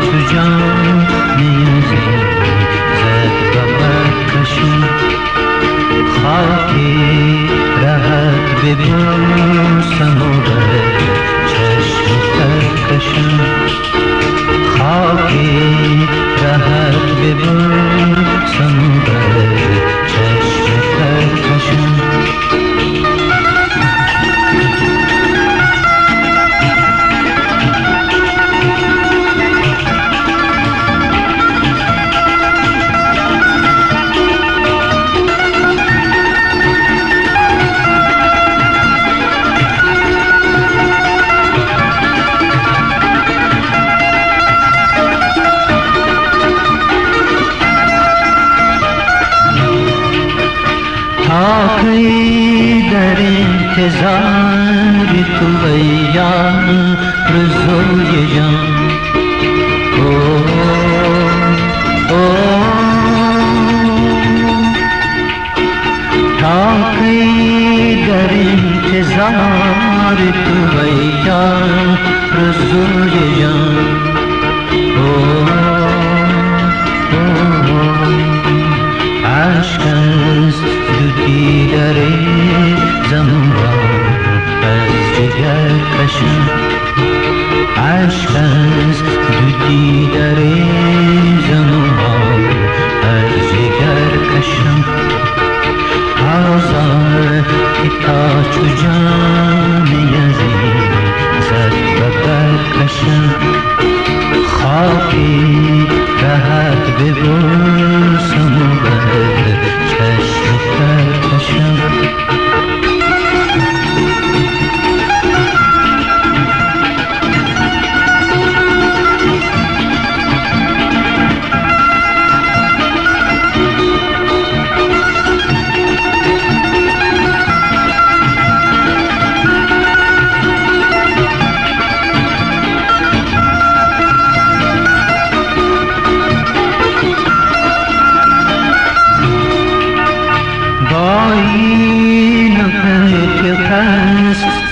چو جان نیازی زد و برکشم خاکی رهت ببوسم و بر چشم ترکشم خاکی رهت ببوسم و بر چشم ترکشم تا کی در انتظار تو ایام روزوی جان تا کی در انتظار تو ایام روزوی جان عشق است دو دیگر زمان از جگر کشم عشق است دو دیگر زمان از جگر کشم آزار که تا چو جان یزید زد و برکشم خاکی رهت ببوسم و بر چشم ترکشم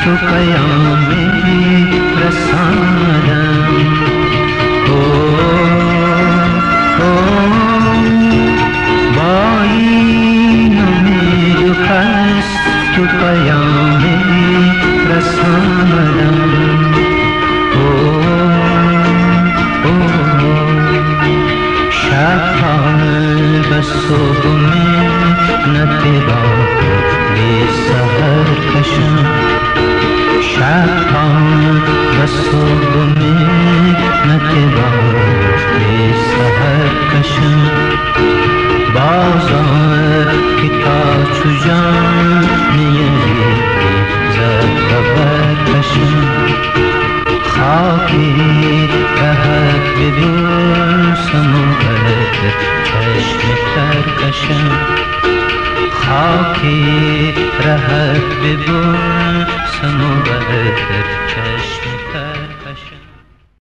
تو پیامی رساندم با این امید و قصد تو پیامی رساندم شب به صبح منت با بی سحر کشم شب به صبح منت با بی سحر کشم بازار که تا چو جان نیازی زد و برکشم خاکی رهت ببوسم و بر چشم ترکشم خاکی رهت ببوسم و بر چشم